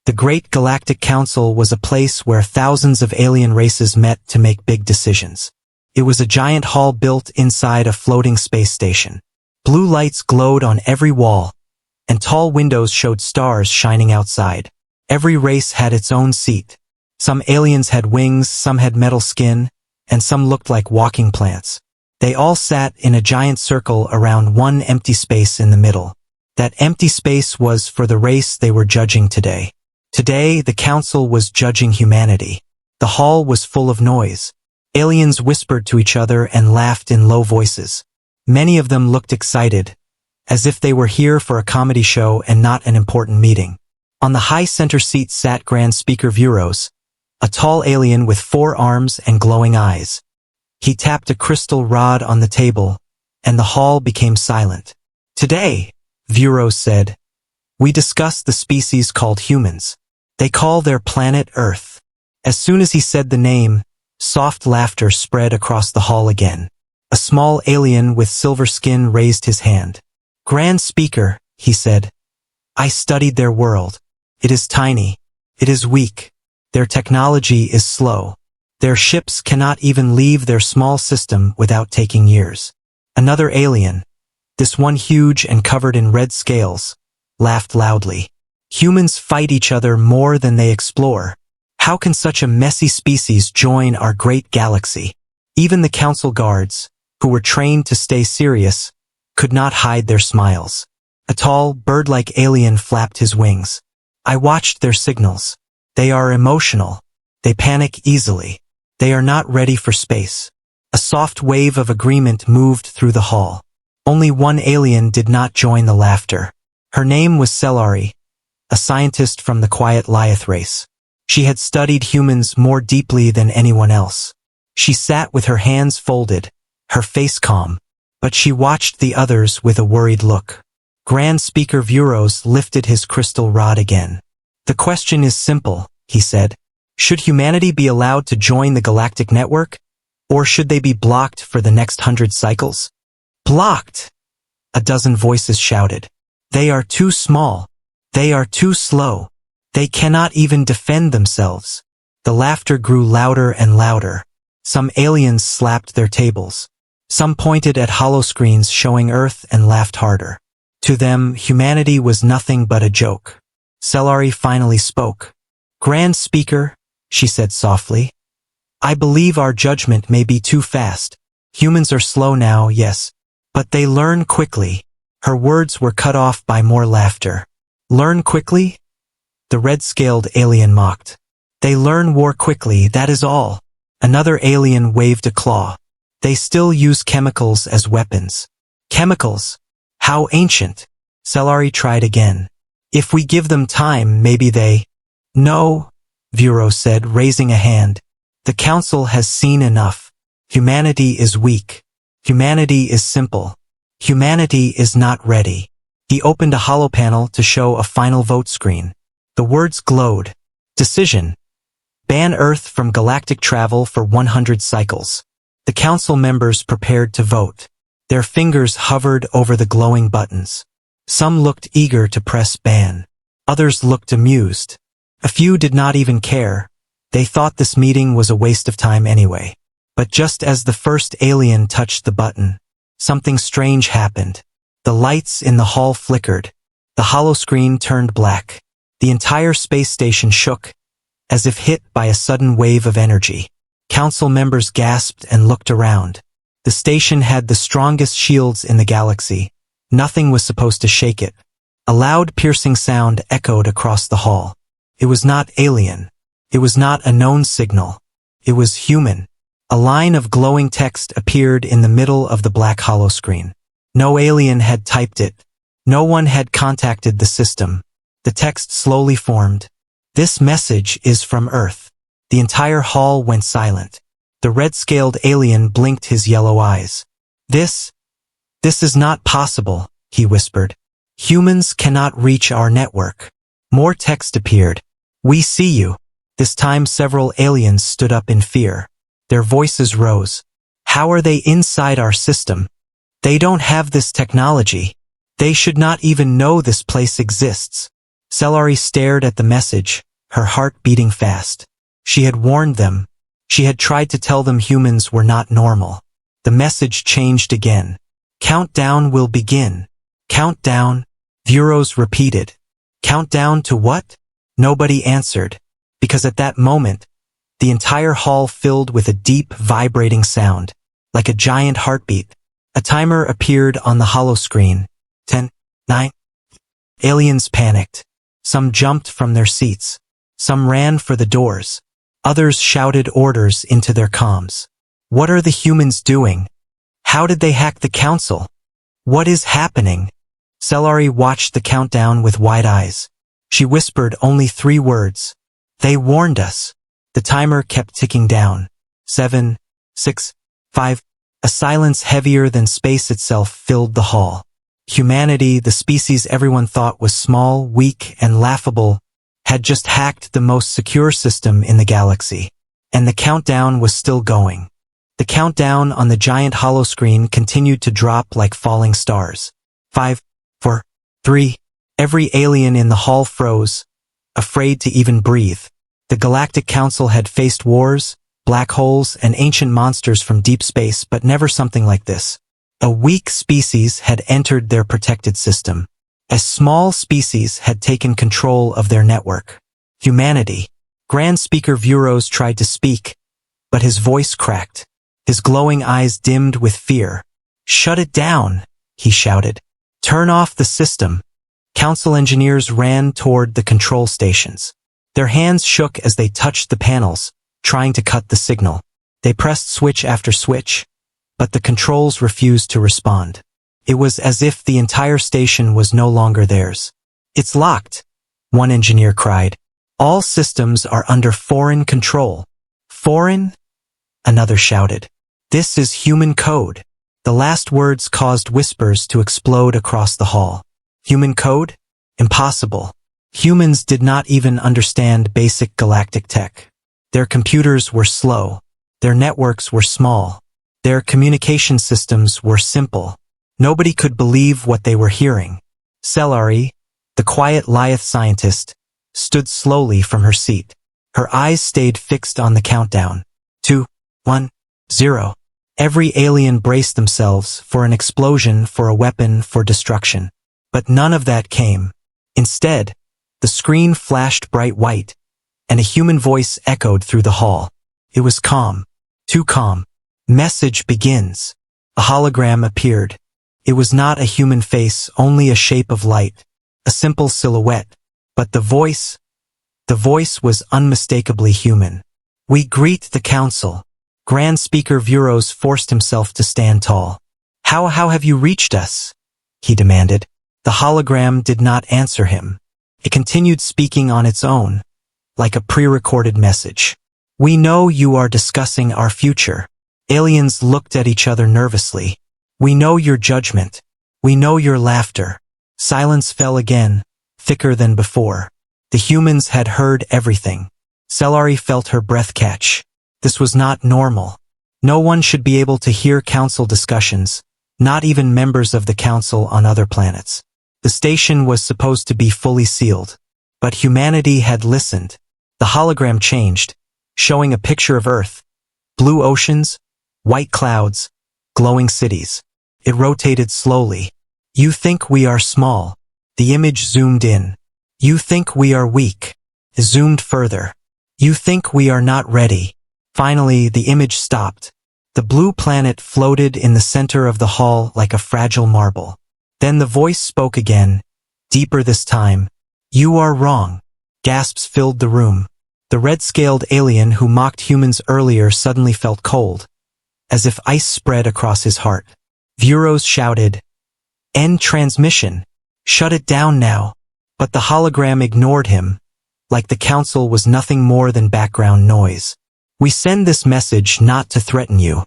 The Great Galactic Council was a place where thousands of alien races met to make big decisions. It was a giant hall built inside a floating space station. Blue lights glowed on every wall, and tall windows showed stars shining outside. Every race had its own seat. Some aliens had wings, some had metal skin, and some looked like walking plants. They all sat in a giant circle around one empty space in the middle. That empty space was for the race they were judging today. Today, the council was judging humanity. The hall was full of noise. Aliens whispered to each other and laughed in low voices. Many of them looked excited, as if they were here for a comedy show and not an important meeting. On the high center seat sat Grand Speaker Vuros, a tall alien with 4 arms and glowing eyes. He tapped a crystal rod on the table, and the hall became silent. "Today," Vuros said, "we discuss the species called humans. They call their planet Earth." As soon as he said the name, soft laughter spread across the hall again. A small alien with silver skin raised his hand. "Grand Speaker," he said, "I studied their world. It is tiny. It is weak. Their technology is slow. Their ships cannot even leave their small system without taking years." Another alien, this one huge and covered in red scales, laughed loudly. "Humans fight each other more than they explore. How can such a messy species join our great galaxy?" Even the council guards, who were trained to stay serious, could not hide their smiles. A tall, bird-like alien flapped his wings. "I watched their signals. They are emotional. They panic easily. They are not ready for space." A soft wave of agreement moved through the hall. Only one alien did not join the laughter. Her name was Cellari, a scientist from the Quiet Lyeth race. She had studied humans more deeply than anyone else. She sat with her hands folded, her face calm, but she watched the others with a worried look. Grand Speaker Vuros lifted his crystal rod again. "The question is simple," he said. "Should humanity be allowed to join the galactic network, or should they be blocked for the next 100 cycles?" "Blocked!" a dozen voices shouted. "They are too small. They are too slow. They cannot even defend themselves." The laughter grew louder and louder. Some aliens slapped their tables. Some pointed at holoscreens showing Earth and laughed harder. To them, humanity was nothing but a joke. Cellari finally spoke. "Grand Speaker," she said softly, "I believe our judgment may be too fast. Humans are slow now, yes, but they learn quickly." Her words were cut off by more laughter. "Learn quickly?" the red-scaled alien mocked. "They learn war quickly, that is all." Another alien waved a claw. "They still use chemicals as weapons." "Chemicals? How ancient?" Cellari tried again. "If we give them time, maybe they—" "No," Vuros said, raising a hand. "The Council has seen enough. Humanity is weak. Humanity is simple. Humanity is not ready." He opened a hollow panel to show a final vote screen. The words glowed. "Decision. Ban Earth from galactic travel for 100 cycles." The council members prepared to vote. Their fingers hovered over the glowing buttons. Some looked eager to press ban. Others looked amused. A few did not even care. They thought this meeting was a waste of time anyway. But just as the first alien touched the button, something strange happened. The lights in the hall flickered. The holoscreen turned black. The entire space station shook, as if hit by a sudden wave of energy. Council members gasped and looked around. The station had the strongest shields in the galaxy. Nothing was supposed to shake it. A loud, piercing sound echoed across the hall. It was not alien. It was not a known signal. It was human. A line of glowing text appeared in the middle of the black holoscreen. No alien had typed it. No one had contacted the system. The text slowly formed. "This message is from Earth." The entire hall went silent. The red-scaled alien blinked his yellow eyes. This is not possible," he whispered. "Humans cannot reach our network." More text appeared. "We see you." This time several aliens stood up in fear. Their voices rose. "How are they inside our system? They don't have this technology. They should not even know this place exists." Celery stared at the message, her heart beating fast. She had warned them. She had tried to tell them humans were not normal. The message changed again. Countdown will begin. Countdown, Vuros repeated. Countdown to what? Nobody answered, because at that moment, the entire hall filled with a deep, vibrating sound, like a giant heartbeat. A timer appeared on the holoscreen. 10, 9. Aliens panicked. Some jumped from their seats. Some ran for the doors. Others shouted orders into their comms. What are the humans doing? How did they hack the council? What is happening? Celery watched the countdown with wide eyes. She whispered only 3 words. They warned us. The timer kept ticking down. 7, 6, 5. A silence heavier than space itself filled the hall. Humanity, the species everyone thought was small, weak, and laughable, had just hacked the most secure system in the galaxy. And the countdown was still going. The countdown on the giant holoscreen continued to drop like falling stars. 5, 4, 3. Every alien in the hall froze, afraid to even breathe. The Galactic Council had faced wars, black holes, and ancient monsters from deep space, but never something like this. A weak species had entered their protected system. A small species had taken control of their network. Humanity. Grand Speaker Vuros tried to speak, but his voice cracked. His glowing eyes dimmed with fear. Shut it down, he shouted. Turn off the system. Council engineers ran toward the control stations. Their hands shook as they touched the panels, trying to cut the signal. They pressed switch after switch, but the controls refused to respond. It was as if the entire station was no longer theirs. It's locked, one engineer cried. All systems are under foreign control. Foreign? Another shouted. This is human code. The last words caused whispers to explode across the hall. Human code? Impossible. Humans did not even understand basic galactic tech. Their computers were slow. Their networks were small. Their communication systems were simple. Nobody could believe what they were hearing. Celery, the quiet Lyeth scientist, stood slowly from her seat. Her eyes stayed fixed on the countdown. 2, 1, 0. Every alien braced themselves for an explosion, for a weapon, for destruction. But none of that came. Instead, the screen flashed bright white, and a human voice echoed through the hall. It was calm. Too calm. Message begins. A hologram appeared. It was not a human face, only a shape of light. A simple silhouette. But the voice was unmistakably human. We greet the council. Grand Speaker Vuros forced himself to stand tall. How have you reached us? He demanded. The hologram did not answer him. It continued speaking on its own, like a pre-recorded message. We know you are discussing our future. Aliens looked at each other nervously. We know your judgment. We know your laughter. Silence fell again, thicker than before. The humans had heard everything. Celery felt her breath catch. This was not normal. No one should be able to hear council discussions, not even members of the council on other planets. The station was supposed to be fully sealed, but humanity had listened. The hologram changed, showing a picture of Earth, blue oceans, white clouds, glowing cities. It rotated slowly. You think we are small. The image zoomed in. You think we are weak. It zoomed further. You think we are not ready. Finally, the image stopped. The blue planet floated in the center of the hall like a fragile marble. Then the voice spoke again, deeper this time. You are wrong. Gasps filled the room. The red-scaled alien who mocked humans earlier suddenly felt cold, as if ice spread across his heart. Vuros shouted, End transmission. Shut it down now. But the hologram ignored him, like the council was nothing more than background noise. We send this message not to threaten you.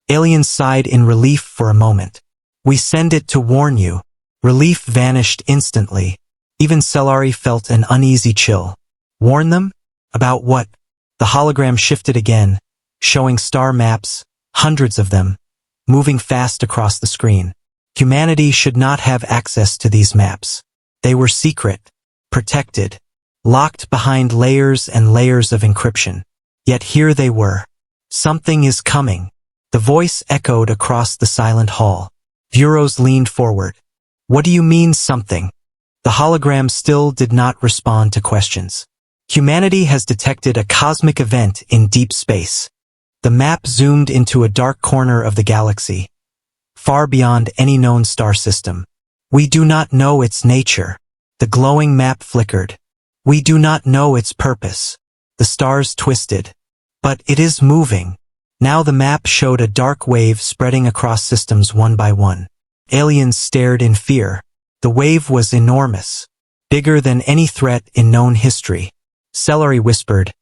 Alien sighed in relief for a moment. We send it to warn you. Relief vanished instantly. Even Celery felt an uneasy chill. Warn them? About what? The hologram shifted again, showing star maps, hundreds of them, moving fast across the screen. Humanity should not have access to these maps. They were secret, protected, locked behind layers and layers of encryption. Yet here they were. Something is coming. The voice echoed across the silent hall. Vuros leaned forward. What do you mean something? The hologram still did not respond to questions. Humanity has detected a cosmic event in deep space. The map zoomed into a dark corner of the galaxy, far beyond any known star system. We do not know its nature. The glowing map flickered. We do not know its purpose. The stars twisted. But it is moving. Now the map showed a dark wave spreading across systems one by one. Aliens stared in fear. The wave was enormous, bigger than any threat in known history. Celery whispered,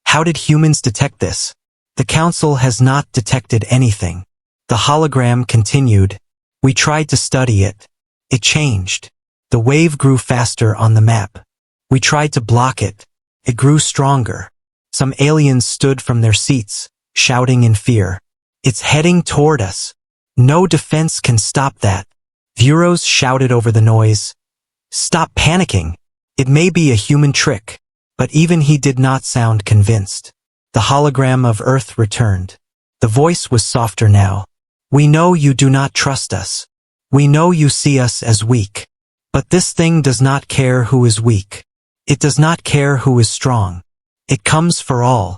"How did humans detect this?" "The Council has not detected anything." The hologram continued, "We tried to study it. It changed. The wave grew faster on the map. We tried to block it. It grew stronger." Some aliens stood from their seats, shouting in fear. "It's heading toward us. No defense can stop that." Vuros shouted over the noise, "Stop panicking. It may be a human trick." But even he did not sound convinced. The hologram of Earth returned. The voice was softer now. "We know you do not trust us. We know you see us as weak. But this thing does not care who is weak. It does not care who is strong. It comes for all."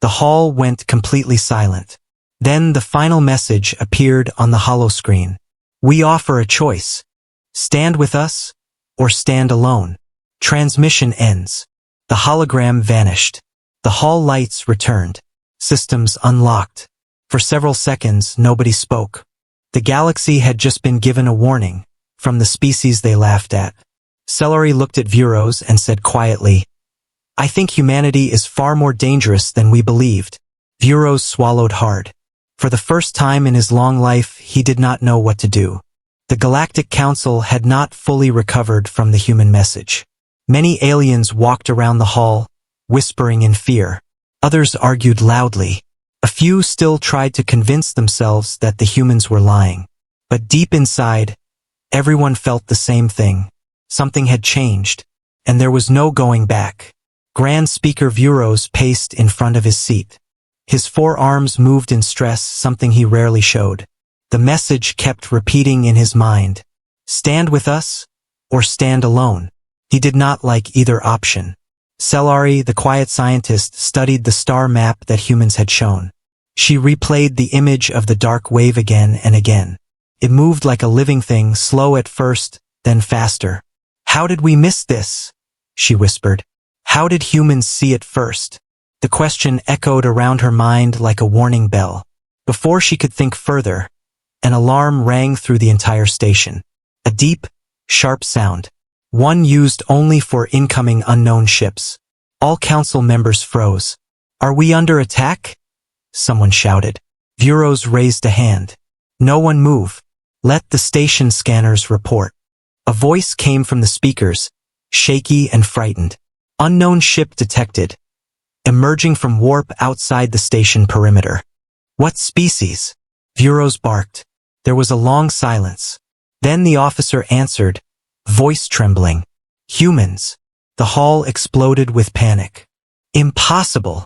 The hall went completely silent. Then the final message appeared on the holoscreen. "We offer a choice. Stand with us, or stand alone. Transmission ends." The hologram vanished. The hall lights returned. Systems unlocked. For several seconds, nobody spoke. The galaxy had just been given a warning from the species they laughed at. Celery looked at Vuros and said quietly, "I think humanity is far more dangerous than we believed." Vuros swallowed hard. For the first time in his long life, he did not know what to do. The Galactic Council had not fully recovered from the human message. Many aliens walked around the hall, whispering in fear. Others argued loudly. A few still tried to convince themselves that the humans were lying. But deep inside, everyone felt the same thing. Something had changed, and there was no going back. Grand Speaker Vuros paced in front of his seat. His forearms moved in stress, something he rarely showed. The message kept repeating in his mind. Stand with us, or stand alone. He did not like either option. Celery, the quiet scientist, studied the star map that humans had shown. She replayed the image of the dark wave again and again. It moved like a living thing, slow at first, then faster. "How did we miss this?" she whispered. "How did humans see it first?" The question echoed around her mind like a warning bell. Before she could think further, an alarm rang through the entire station. A deep, sharp sound. One used only for incoming unknown ships. All council members froze. "Are we under attack?" someone shouted. Vuros raised a hand. "No one move. Let the station scanners report." A voice came from the speakers, shaky and frightened. "Unknown ship detected. Emerging from warp outside the station perimeter." "What species?" Vuros barked. There was a long silence. Then the officer answered, voice trembling. "Humans." The hall exploded with panic. "Impossible.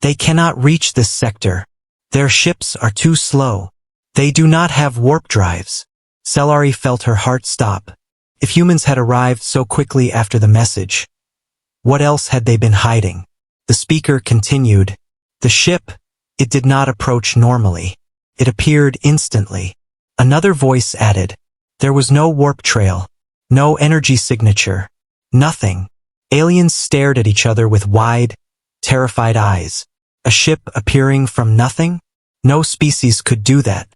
They cannot reach this sector. Their ships are too slow. They do not have warp drives." Celery felt her heart stop. If humans had arrived so quickly after the message, what else had they been hiding? The speaker continued, "The ship, it did not approach normally. It appeared instantly." Another voice added, "There was no warp trail. No energy signature. Nothing." Aliens stared at each other with wide, terrified eyes. A ship appearing from nothing? No species could do that.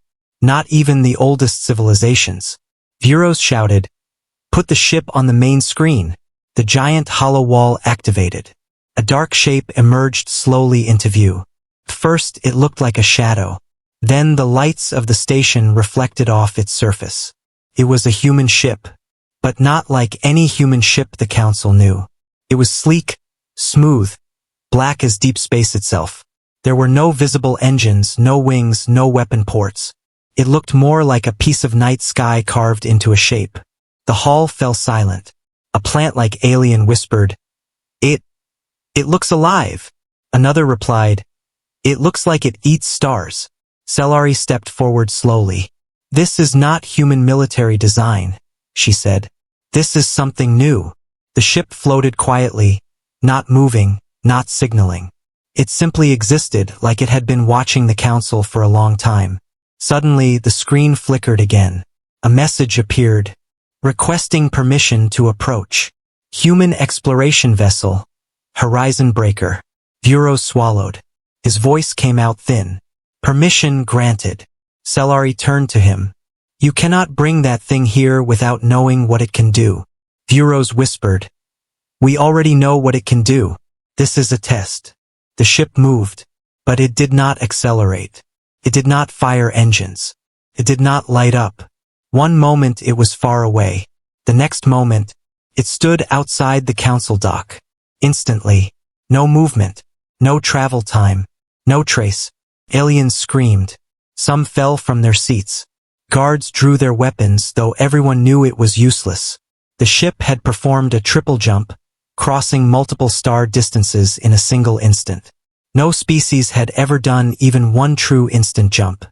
Not even the oldest civilizations. Vuros shouted, "Put the ship on the main screen." The giant hollow wall activated. A dark shape emerged slowly into view. First, it looked like a shadow. Then the lights of the station reflected off its surface. It was a human ship. But not like any human ship the council knew. It was sleek, smooth, black as deep space itself. There were no visible engines, no wings, no weapon ports. It looked more like a piece of night sky carved into a shape. The hall fell silent. A plant-like alien whispered, It looks alive. Another replied, It looks like it eats stars. Cellari stepped forward slowly. This is not human military design, she said. This is something new. The ship floated quietly, not moving, not signaling. It simply existed like it had been watching the council for a long time. Suddenly, the screen flickered again. A message appeared, requesting permission to approach. Human exploration vessel, Horizon Breaker. Vuros swallowed. His voice came out thin. Permission granted. Cellari turned to him. You cannot bring that thing here without knowing what it can do. Vuros whispered. We already know what it can do. This is a test. The ship moved, but it did not accelerate. It did not fire engines. It did not light up. One moment it was far away. The next moment, it stood outside the council dock. Instantly, no movement, no travel time, no trace. Aliens screamed. Some fell from their seats. Guards drew their weapons, though everyone knew it was useless. The ship had performed a triple jump, crossing multiple star distances in a single instant. No species had ever done even one true instant jump.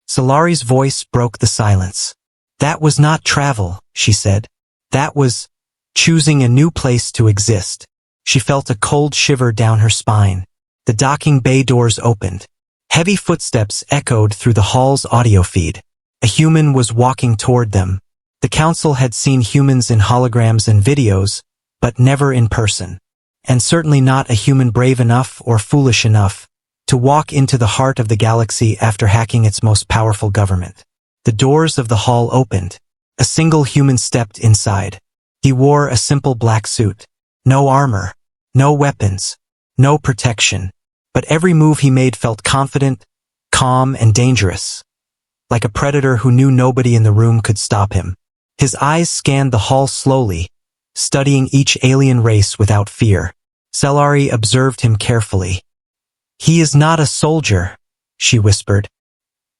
Cellari's voice broke the silence. That was not travel, she said. That was choosing a new place to exist. She felt a cold shiver down her spine. The docking bay doors opened. Heavy footsteps echoed through the hall's audio feed. A human was walking toward them. The council had seen humans in holograms and videos, but never in person. And certainly not a human brave enough or foolish enough to walk into the heart of the galaxy after hacking its most powerful government. The doors of the hall opened. A single human stepped inside. He wore a simple black suit. No armor, no weapons, no protection. But every move he made felt confident, calm, and dangerous. Like a predator who knew nobody in the room could stop him. His eyes scanned the hall slowly, studying each alien race without fear. Cellari observed him carefully. He is not a soldier, she whispered.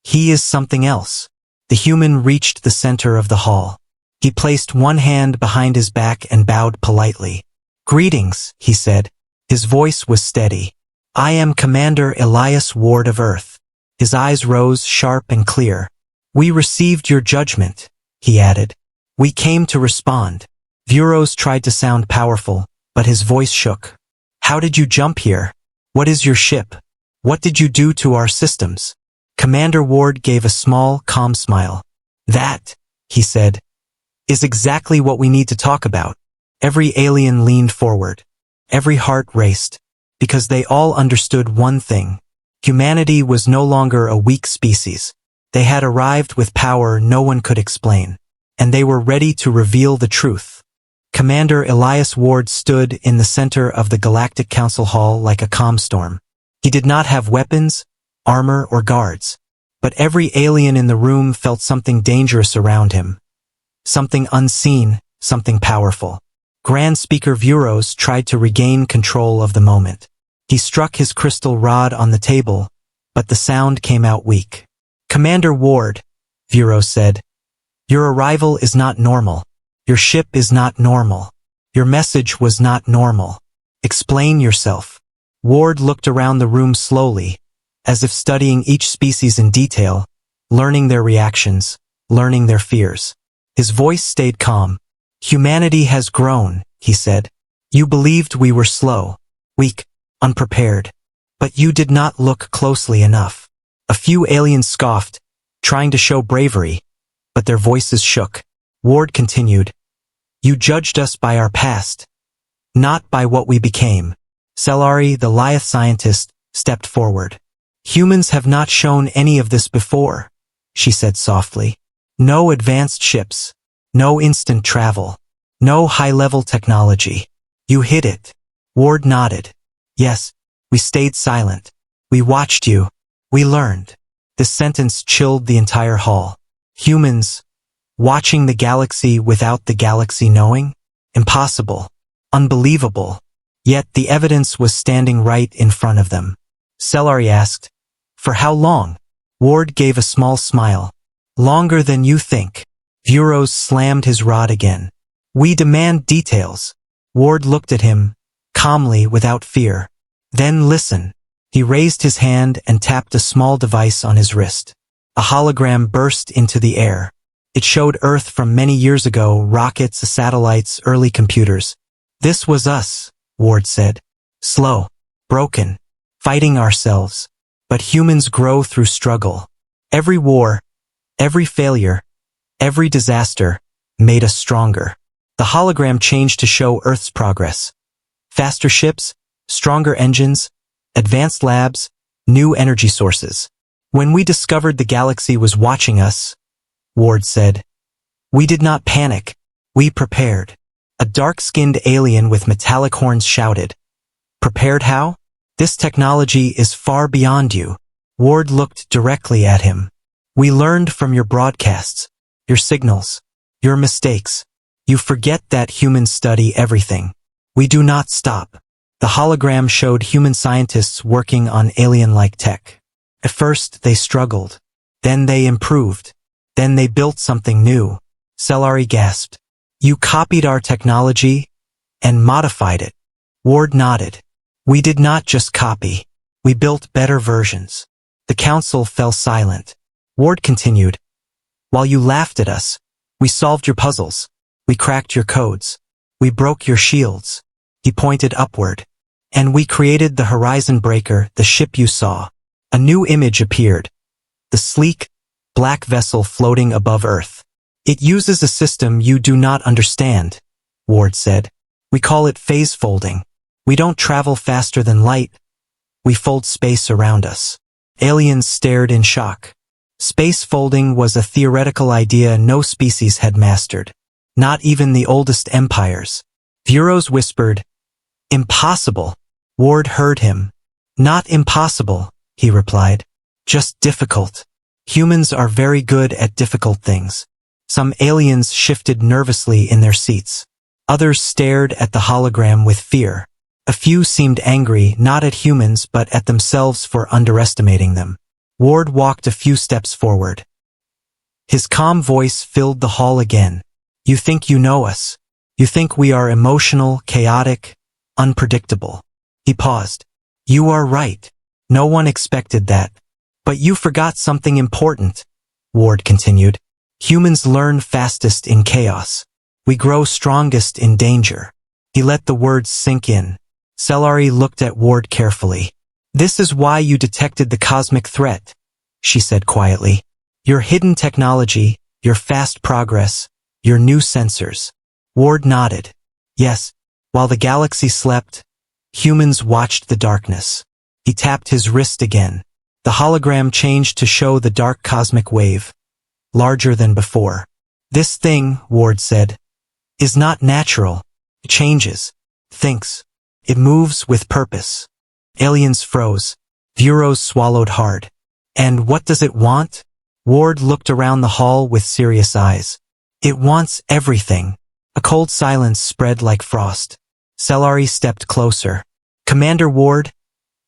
He is something else. The human reached the center of the hall. He placed one hand behind his back and bowed politely. Greetings, he said. His voice was steady. I am Commander Elias Ward of Earth. His eyes rose sharp and clear. We received your judgment, he added. We came to respond. Vuros tried to sound powerful, but his voice shook. How did you jump here? What is your ship? What did you do to our systems? Commander Ward gave a small, calm smile. That, he said, is exactly what we need to talk about. Every alien leaned forward. Every heart raced, because they all understood one thing. Humanity was no longer a weak species. They had arrived with power no one could explain, and they were ready to reveal the truth. Commander Elias Ward stood in the center of the Galactic Council Hall like a calm storm. He did not have weapons, armor, or guards, but every alien in the room felt something dangerous around him. Something unseen, something powerful. Grand Speaker Vuros tried to regain control of the moment. He struck his crystal rod on the table, but the sound came out weak. Commander Ward, Vuros said, your arrival is not normal. Your ship is not normal. Your message was not normal. Explain yourself. Ward looked around the room slowly, as if studying each species in detail, learning their reactions, learning their fears. His voice stayed calm. Humanity has grown, he said. You believed we were slow, weak, unprepared. But you did not look closely enough. A few aliens scoffed, trying to show bravery, but their voices shook. Ward continued, you judged us by our past, not by what we became. Cellari, the Lyeth scientist, stepped forward. Humans have not shown any of this before, she said softly. No advanced ships, no instant travel, no high-level technology. You hid it. Ward nodded. Yes, we stayed silent. We watched you. We learned. This sentence chilled the entire hall. Humans, watching the galaxy without the galaxy knowing? Impossible. Unbelievable. Yet the evidence was standing right in front of them. Cellari asked, for how long? Ward gave a small smile. Longer than you think. Vuros slammed his rod again. We demand details. Ward looked at him, calmly, without fear. Then listen. He raised his hand and tapped a small device on his wrist. A hologram burst into the air. It showed Earth from many years ago, rockets, satellites, early computers. This was us, Ward said. Slow, broken, fighting ourselves. But humans grow through struggle. Every war, every failure, every disaster made us stronger. The hologram changed to show Earth's progress. Faster ships, stronger engines, advanced labs, new energy sources. When we discovered the galaxy was watching us, Ward said, we did not panic. We prepared. A dark-skinned alien with metallic horns shouted. Prepared how? This technology is far beyond you. Ward looked directly at him. We learned from your broadcasts, your signals, your mistakes. You forget that humans study everything. We do not stop. The hologram showed human scientists working on alien-like tech. At first, they struggled. Then they improved. Then they built something new. Cellari gasped. You copied our technology and modified it. Ward nodded. We did not just copy. We built better versions. The council fell silent. Ward continued. While you laughed at us, we solved your puzzles. We cracked your codes. We broke your shields. He pointed upward. And we created the Horizon Breaker, the ship you saw. A new image appeared. The sleek, black vessel floating above Earth. It uses a system you do not understand, Ward said. We call it phase folding. We don't travel faster than light. We fold space around us. Aliens stared in shock. Space folding was a theoretical idea no species had mastered. Not even the oldest empires. Vuros whispered, impossible. Ward heard him. Not impossible, he replied. Just difficult. Humans are very good at difficult things. Some aliens shifted nervously in their seats. Others stared at the hologram with fear. A few seemed angry, not at humans but at themselves for underestimating them. Ward walked a few steps forward. His calm voice filled the hall again. You think you know us. You think we are emotional, chaotic, unpredictable. He paused. You are right. No one expected that. But you forgot something important, Ward continued. Humans learn fastest in chaos. We grow strongest in danger. He let the words sink in. Cellari looked at Ward carefully. This is why you detected the cosmic threat, she said quietly. Your hidden technology, your fast progress, your new sensors. Ward nodded. Yes, while the galaxy slept, humans watched the darkness. He tapped his wrist again. The hologram changed to show the dark cosmic wave, larger than before. This thing, Ward said, is not natural. It changes, thinks. It moves with purpose. Aliens froze. Vuros swallowed hard. And what does it want? Ward looked around the hall with serious eyes. It wants everything. A cold silence spread like frost. Cellari stepped closer. Commander Ward,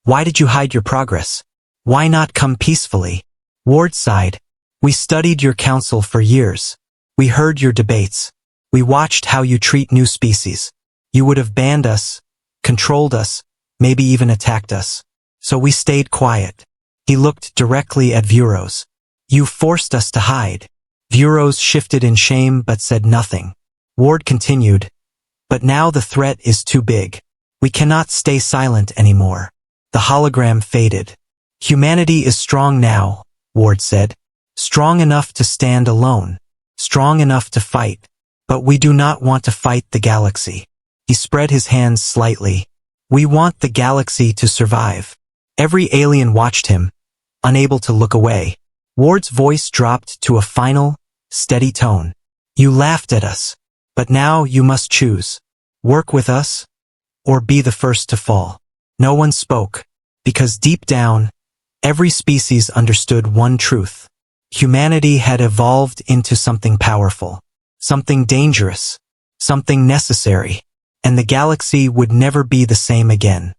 why did you hide your progress? Why not come peacefully? Ward sighed. We studied your council for years. We heard your debates. We watched how you treat new species. You would have banned us, controlled us, maybe even attacked us. So we stayed quiet. He looked directly at Vuros. You forced us to hide. Vuros shifted in shame but said nothing. Ward continued. But now the threat is too big. We cannot stay silent anymore. The hologram faded. Humanity is strong now, Ward said. Strong enough to stand alone. Strong enough to fight. But we do not want to fight the galaxy. He spread his hands slightly. We want the galaxy to survive. Every alien watched him, unable to look away. Ward's voice dropped to a final, steady tone. You laughed at us. But now you must choose. Work with us, or be the first to fall. No one spoke, because deep down, every species understood one truth. Humanity had evolved into something powerful, something dangerous, something necessary, and the galaxy would never be the same again.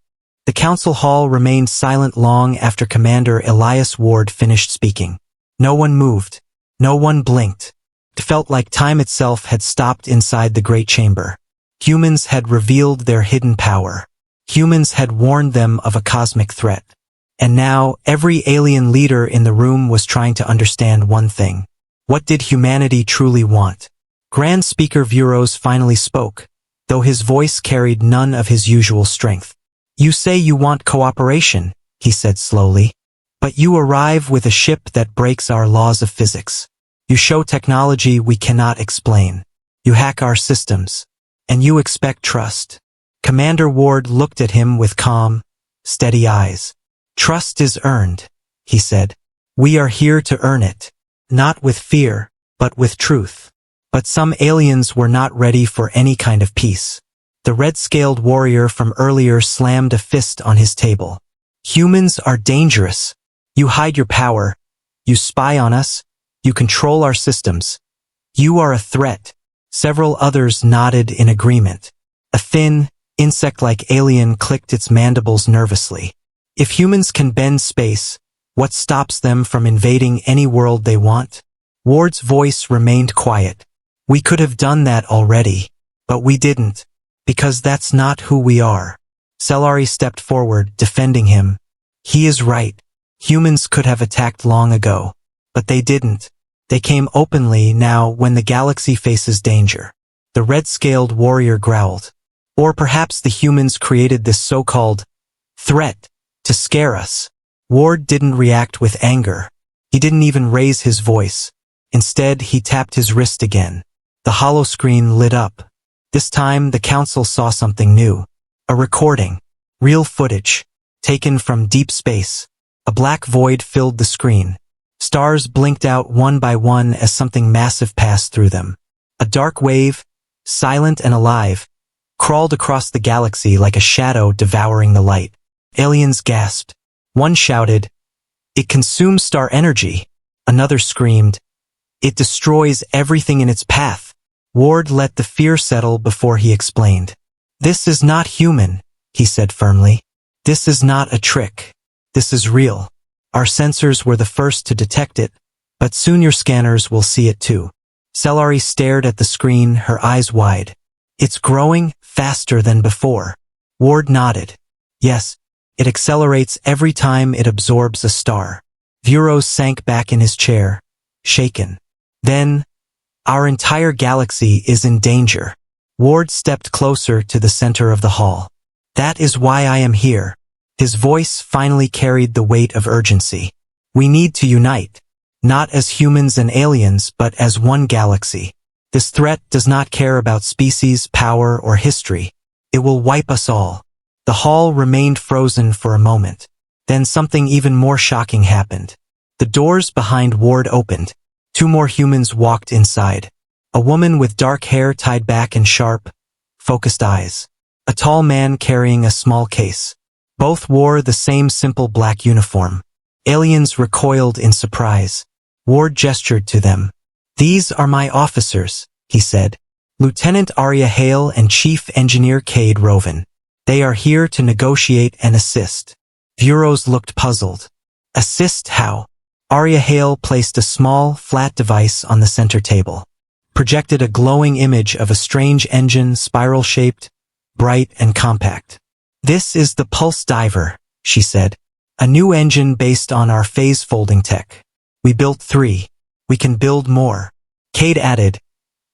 The council hall remained silent long after Commander Elias Ward finished speaking. No one moved. No one blinked. It felt like time itself had stopped inside the great chamber. Humans had revealed their hidden power. Humans had warned them of a cosmic threat. And now, every alien leader in the room was trying to understand one thing. What did humanity truly want? Grand Speaker Vuros finally spoke, though his voice carried none of his usual strength. You say you want cooperation, he said slowly. But you arrive with a ship that breaks our laws of physics. You show technology we cannot explain. You hack our systems. And you expect trust. Commander Ward looked at him with calm, steady eyes. Trust is earned, he said. We are here to earn it. Not with fear, but with truth. But some aliens were not ready for any kind of peace. The red-scaled warrior from earlier slammed a fist on his table. Humans are dangerous. You hide your power. You spy on us. You control our systems. You are a threat. Several others nodded in agreement. A thin, insect-like alien clicked its mandibles nervously. If humans can bend space, what stops them from invading any world they want? Ward's voice remained quiet. We could have done that already, but we didn't, because that's not who we are. Cellari stepped forward, defending him. He is right. Humans could have attacked long ago, but they didn't. They came openly now when the galaxy faces danger. The red-scaled warrior growled. Or perhaps the humans created this so-called threat to scare us. Ward didn't react with anger. He didn't even raise his voice. Instead, he tapped his wrist again. The holoscreen lit up. This time, the council saw something new. A recording. Real footage. Taken from deep space. A black void filled the screen. Stars blinked out one by one as something massive passed through them. A dark wave, silent and alive, crawled across the galaxy like a shadow devouring the light. Aliens gasped. One shouted, "It consumes star energy." Another screamed, "It destroys everything in its path." Ward let the fear settle before he explained. "This is not human," he said firmly. "This is not a trick. This is real. Our sensors were the first to detect it, but soon your scanners will see it too." Cellari stared at the screen, her eyes wide. "It's growing faster than before." Ward nodded. "Yes, it accelerates every time it absorbs a star." Vuros sank back in his chair, shaken. "Then, our entire galaxy is in danger." Ward stepped closer to the center of the hall. "That is why I am here." His voice finally carried the weight of urgency. "We need to unite, not as humans and aliens, but as one galaxy. This threat does not care about species, power, or history. It will wipe us all." The hall remained frozen for a moment. Then something even more shocking happened. The doors behind Ward opened. Two more humans walked inside. A woman with dark hair tied back and sharp, focused eyes. A tall man carrying a small case. Both wore the same simple black uniform. Aliens recoiled in surprise. Ward gestured to them. "These are my officers," he said. "Lieutenant Arya Hale and Chief Engineer Cade Roven. They are here to negotiate and assist." Vuros looked puzzled. "Assist how?" Arya Hale placed a small, flat device on the center table. Projected a glowing image of a strange engine, spiral-shaped, bright and compact. "This is the Pulse Diver," she said. "A new engine based on our phase-folding tech. We built 3. We can build more." Cade added,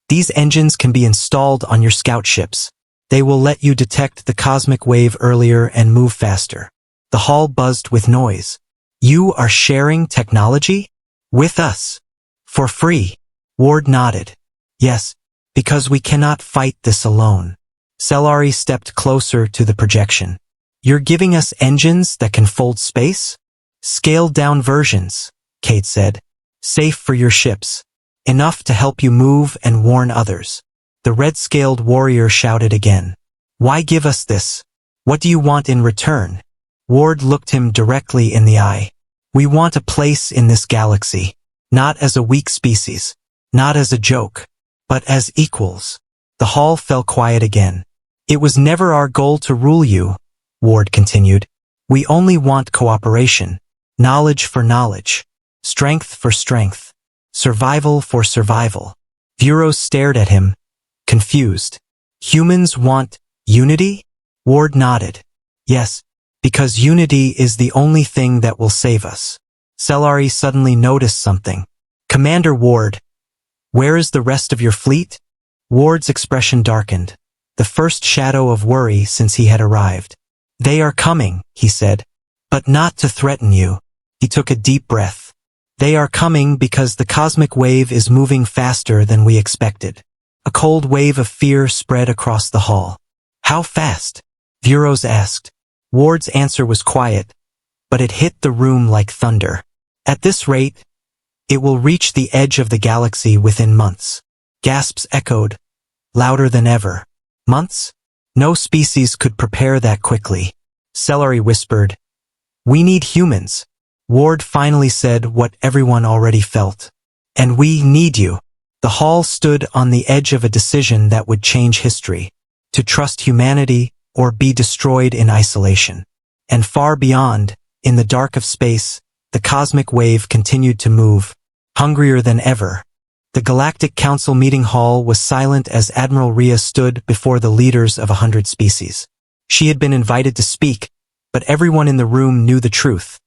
"These engines can be installed on your scout ships. They will let you detect the cosmic wave earlier and move faster." The hall buzzed with noise. "You are sharing technology? With us? For free?" Ward nodded. "Yes, because we cannot fight this alone." Cellari stepped closer to the projection. "You're giving us engines that can fold space?" "Scaled-down versions," Cade said. "Safe for your ships. Enough to help you move and warn others." The red-scaled warrior shouted again. "Why give us this? What do you want in return?" Ward looked him directly in the eye. "We want a place in this galaxy. Not as a weak species. Not as a joke. But as equals." The hall fell quiet again. "It was never our goal to rule you," Ward continued. "We only want cooperation. Knowledge for knowledge. Strength for strength. Survival for survival." Vuros stared at him, confused. Humans want unity? Ward nodded. Yes, because unity is the only thing that will save us. Cellari suddenly noticed something. Commander Ward, where is the rest of your fleet? Ward's expression darkened, the first shadow of worry since he had arrived. They are coming, he said, but not to threaten you. He took a deep breath. They are coming because the cosmic wave is moving faster than we expected. A cold wave of fear spread across the hall. How fast? Vuros asked. Ward's answer was quiet, but it hit the room like thunder. At this rate, it will reach the edge of the galaxy within months. Gasps echoed, louder than ever. Months? No species could prepare that quickly. Cellari whispered, "We need humans." Ward finally said what everyone already felt. "And we need you." The hall stood on the edge of a decision that would change history. To trust humanity or be destroyed in isolation. And far beyond, in the dark of space, the cosmic wave continued to move, hungrier than ever. The Galactic Council meeting hall was silent as Admiral Rhea stood before the leaders of 100 species. She had been invited to speak, but everyone in the room knew the truth.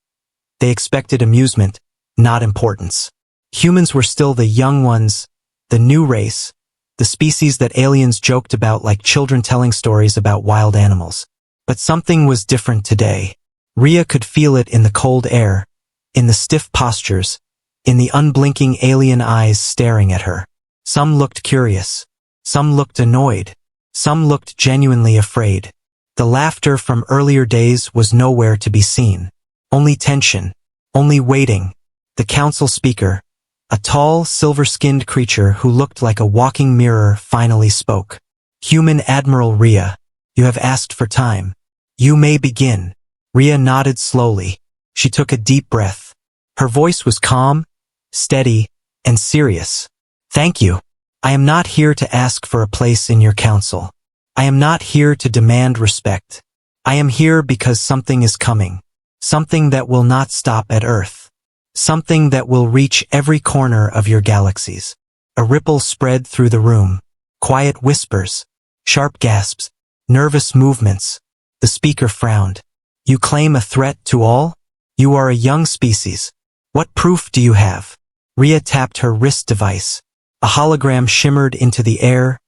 They expected amusement, not importance. Humans were still the young ones, the new race, the species that aliens joked about like children telling stories about wild animals. But something was different today. Rhea could feel it in the cold air, in the stiff postures, in the unblinking alien eyes staring at her. Some looked curious. Some looked annoyed. Some looked genuinely afraid. The laughter from earlier days was nowhere to be seen. Only tension. Only waiting. The council speaker, a tall, silver-skinned creature who looked like a walking mirror, finally spoke. "Human Admiral Rhea, you have asked for time. You may begin." Rhea nodded slowly. She took a deep breath. Her voice was calm, steady, and serious. "Thank you. I am not here to ask for a place in your council. I am not here to demand respect. I am here because something is coming. Something that will not stop at Earth. Something that will reach every corner of your galaxies." A ripple spread through the room. Quiet whispers, sharp gasps, nervous movements. The speaker frowned. "You claim a threat to all? You are a young species. What proof do you have?" Rhea tapped her wrist device. A hologram shimmered into the air,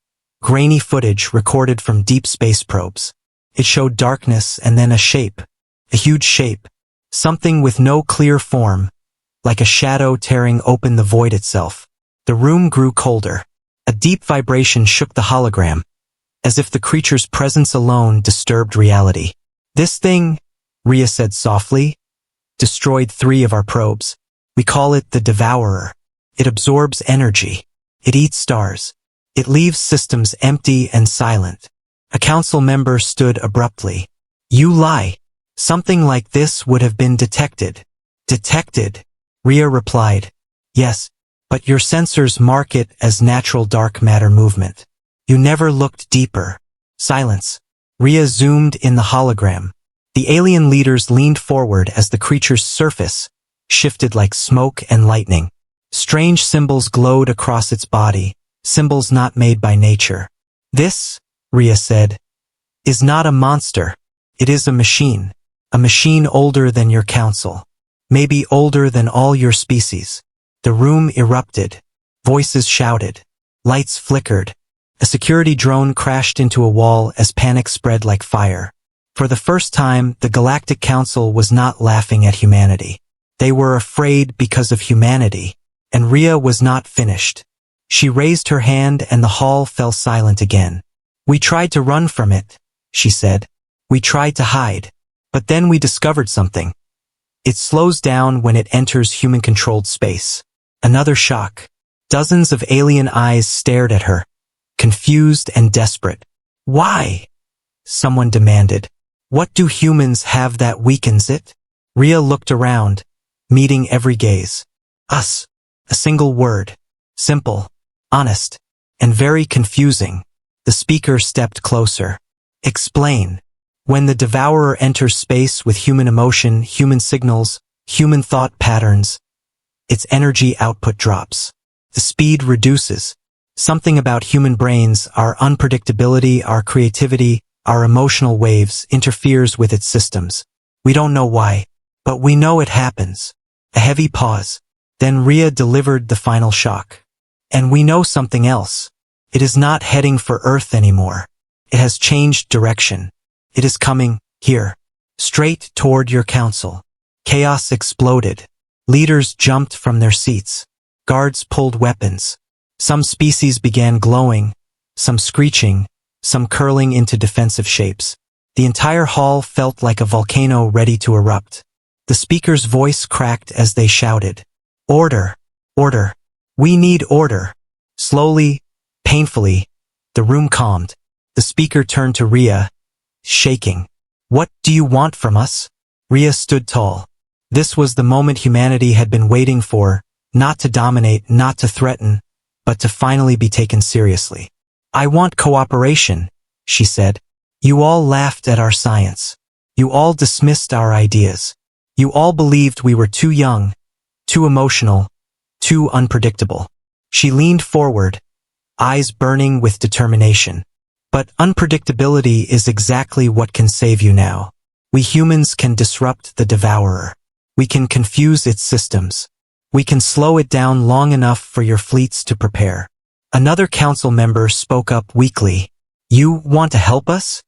grainy footage recorded from deep space probes. It showed darkness and then a shape. A huge shape. Something with no clear form, like a shadow tearing open the void itself. The room grew colder. A deep vibration shook the hologram, as if the creature's presence alone disturbed reality. "This thing," Rhea said softly, "destroyed 3 of our probes. We call it the Devourer. It absorbs energy. It eats stars. It leaves systems empty and silent." A council member stood abruptly. "You lie. Something like this would have been detected." "Detected?" Rhea replied. "Yes, but your sensors mark it as natural dark matter movement. You never looked deeper." Silence. Rhea zoomed in the hologram. The alien leaders leaned forward as the creature's surface shifted like smoke and lightning. Strange symbols glowed across its body, symbols not made by nature. "This," Rhea said, "is not a monster. It is a machine. A machine older than your council. Maybe older than all your species." The room erupted. Voices shouted. Lights flickered. A security drone crashed into a wall as panic spread like fire. For the first time, the Galactic Council was not laughing at humanity. They were afraid because of humanity. And Rhea was not finished. She raised her hand and the hall fell silent again. "We tried to run from it," she said. "We tried to hide. But then we discovered something. It slows down when it enters human-controlled space." Another shock. Dozens of alien eyes stared at her, confused and desperate. "Why?" someone demanded. "What do humans have that weakens it?" Rhea looked around, meeting every gaze. "Us." A single word. Simple, honest, and very confusing. The speaker stepped closer. "Explain." "When the Devourer enters space with human emotion, human signals, human thought patterns, its energy output drops. The speed reduces. Something about human brains, our unpredictability, our creativity, our emotional waves interferes with its systems. We don't know why, but we know it happens. A heavy pause. Then Rhea delivered the final shock. And we know something else. It is not heading for Earth anymore. It has changed direction. It is coming here, straight toward your council. Chaos exploded. Leaders jumped from their seats. Guards pulled weapons. Some species began glowing, some screeching, some curling into defensive shapes. The entire hall felt like a volcano ready to erupt. The speaker's voice cracked as they shouted, "Order! Order! We need order!" Slowly, painfully, the room calmed. The speaker turned to Rhea, shaking. "What do you want from us?" Rhea stood tall. This was the moment humanity had been waiting for, not to dominate, not to threaten, but to finally be taken seriously. "I want cooperation," she said. "You all laughed at our science. You all dismissed our ideas. You all believed we were too young, too emotional, too unpredictable." She leaned forward, eyes burning with determination. "But unpredictability is exactly what can save you now. We humans can disrupt the devourer. We can confuse its systems. We can slow it down long enough for your fleets to prepare." Another council member spoke up weakly. "You want to help us?"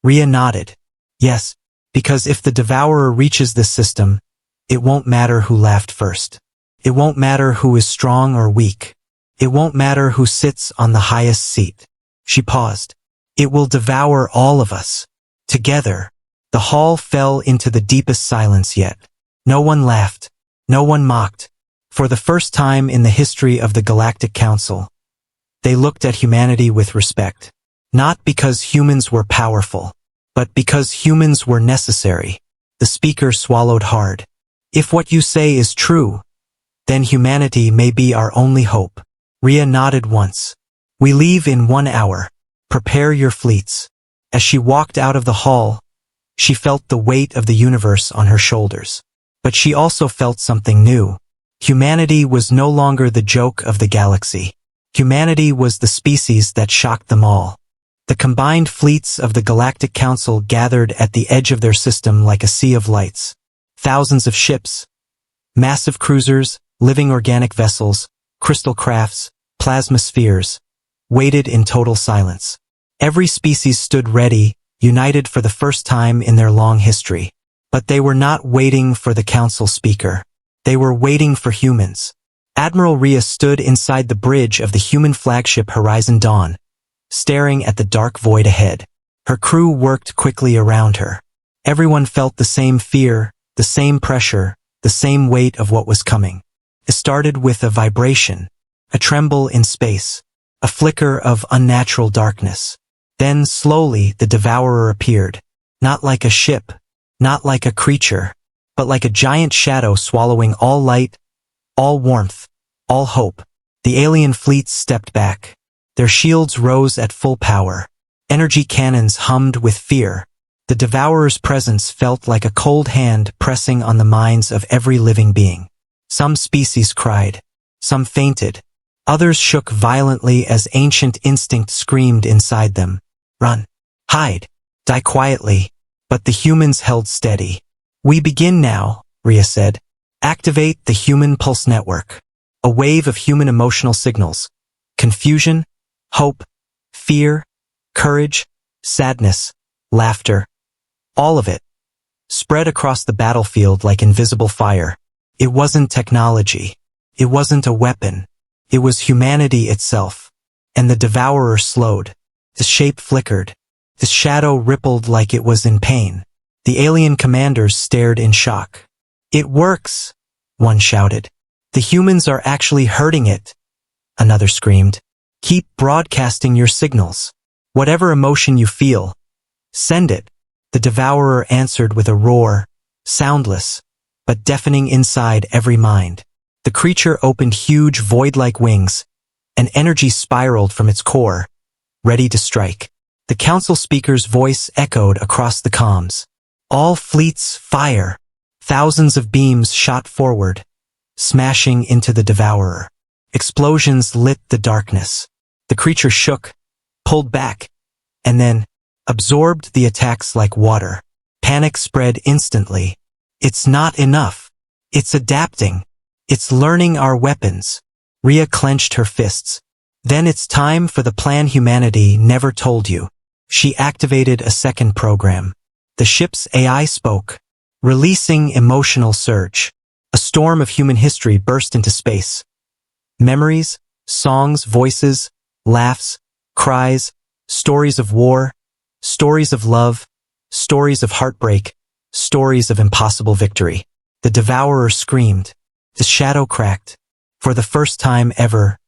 Rhea nodded. "Yes, because if the devourer reaches this system, it won't matter who laughed first. It won't matter who is strong or weak. It won't matter who sits on the highest seat." She paused. "It will devour all of us. Together." The hall fell into the deepest silence yet. No one laughed. No one mocked. For the first time in the history of the Galactic Council, they looked at humanity with respect. Not because humans were powerful, but because humans were necessary. The speaker swallowed hard. "If what you say is true, then humanity may be our only hope." Rhea nodded once. "We leave in 1 hour. Prepare your fleets." As she walked out of the hall, she felt the weight of the universe on her shoulders. But she also felt something new. Humanity was no longer the joke of the galaxy. Humanity was the species that shocked them all. The combined fleets of the Galactic Council gathered at the edge of their system like a sea of lights. Thousands of ships, massive cruisers, living organic vessels, crystal crafts, plasma spheres, waited in total silence. Every species stood ready, united for the first time in their long history. But they were not waiting for the council speaker. They were waiting for humans. Admiral Rhea stood inside the bridge of the human flagship Horizon Dawn, staring at the dark void ahead. Her crew worked quickly around her. Everyone felt the same fear, the same pressure, the same weight of what was coming. It started with a vibration, a tremble in space, a flicker of unnatural darkness. Then slowly the devourer appeared, not like a ship, not like a creature, but like a giant shadow swallowing all light, all warmth, all hope. The alien fleets stepped back. Their shields rose at full power. Energy cannons hummed with fear. The devourer's presence felt like a cold hand pressing on the minds of every living being. Some species cried. Some fainted. Others shook violently as ancient instinct screamed inside them. "Run! Hide! Die quietly!" But the humans held steady. "We begin now," Rhea said. "Activate the human pulse network." A wave of human emotional signals. Confusion, hope, fear, courage, sadness, laughter. All of it spread across the battlefield like invisible fire. It wasn't technology. It wasn't a weapon. It was humanity itself. And the devourer slowed. His shape flickered. His shadow rippled like it was in pain. The alien commanders stared in shock. "It works," one shouted. "The humans are actually hurting it," another screamed. "Keep broadcasting your signals. Whatever emotion you feel, send it." The devourer answered with a roar, soundless, but deafening inside every mind. The creature opened huge void-like wings. An energy spiraled from its core, ready to strike. The council speaker's voice echoed across the comms. "All fleets, fire!" Thousands of beams shot forward, smashing into the devourer. Explosions lit the darkness. The creature shook, pulled back, and then absorbed the attacks like water. Panic spread instantly. It's not enough. It's adapting. It's learning our weapons. Rhea clenched her fists. Then it's time for the plan humanity never told you. She activated a second program. The ship's AI spoke, releasing emotional surge. A storm of human history burst into space. Memories, songs, voices, laughs, cries, stories of war, stories of love, stories of heartbreak, stories of impossible victory. The devourer screamed. His shadow cracked. For the first time ever,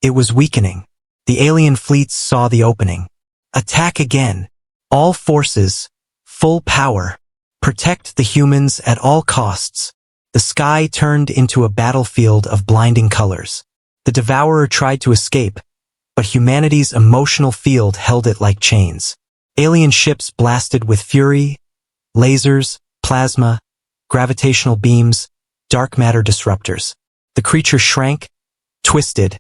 it was weakening. The alien fleets saw the opening. Attack again. All forces. Full power. Protect the humans at all costs. The sky turned into a battlefield of blinding colors. The devourer tried to escape, but humanity's emotional field held it like chains. Alien ships blasted with fury, lasers, plasma, gravitational beams, dark matter disruptors. The creature shrank, twisted,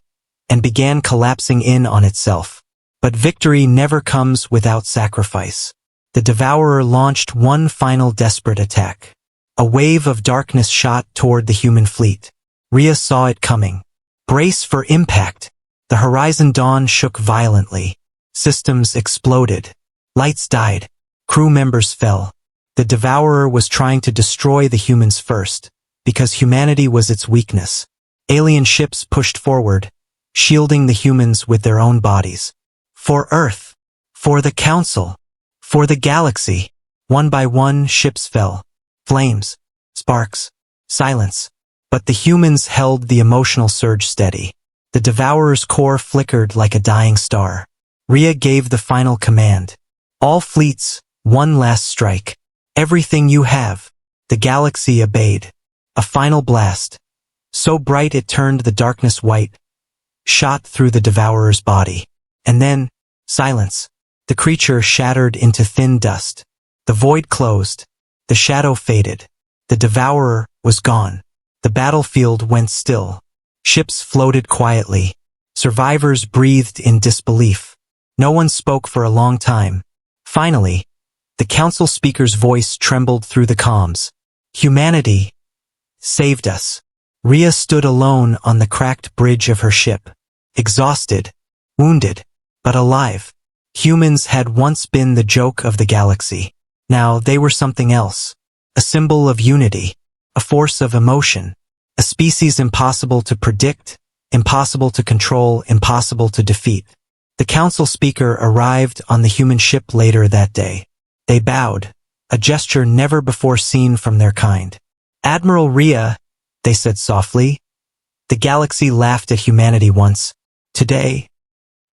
and began collapsing in on itself. But victory never comes without sacrifice. The devourer launched one final desperate attack. A wave of darkness shot toward the human fleet. Rhea saw it coming. Brace for impact. The horizon dawn shook violently. Systems exploded. Lights died. Crew members fell. The devourer was trying to destroy the humans first, because humanity was its weakness. Alien ships pushed forward, shielding the humans with their own bodies. For Earth. For the Council. For the galaxy. One by one, ships fell. Flames. Sparks. Silence. But the humans held the emotional surge steady. The devourer's core flickered like a dying star. Rhea gave the final command. All fleets, one last strike. Everything you have. The galaxy obeyed. A final blast. So bright it turned the darkness white. Shot through the devourer's body. And then, silence. The creature shattered into thin dust. The void closed. The shadow faded. The devourer was gone. The battlefield went still. Ships floated quietly. Survivors breathed in disbelief. No one spoke for a long time. Finally, the council speaker's voice trembled through the comms. Humanity saved us. Rhea stood alone on the cracked bridge of her ship. Exhausted, wounded, but alive. Humans had once been the joke of the galaxy. Now they were something else. A symbol of unity. A force of emotion. A species impossible to predict, impossible to control, impossible to defeat. The council speaker arrived on the human ship later that day. They bowed, a gesture never before seen from their kind. Admiral Rhea, they said softly. The galaxy laughed at humanity once. Today,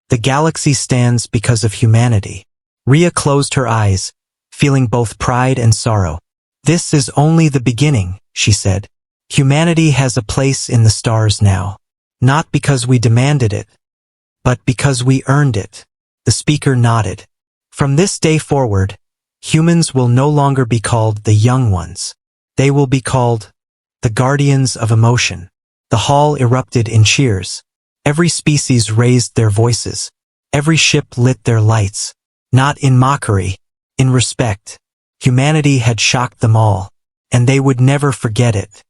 the galaxy stands because of humanity. Rhea closed her eyes, feeling both pride and sorrow. This is only the beginning, she said. Humanity has a place in the stars now. Not because we demanded it, but because we earned it. The speaker nodded. From this day forward, humans will no longer be called the young ones. They will be called the guardians of emotion. The hall erupted in cheers. Every species raised their voices. Every ship lit their lights. Not in mockery, in respect. Humanity had shocked them all, and they would never forget it.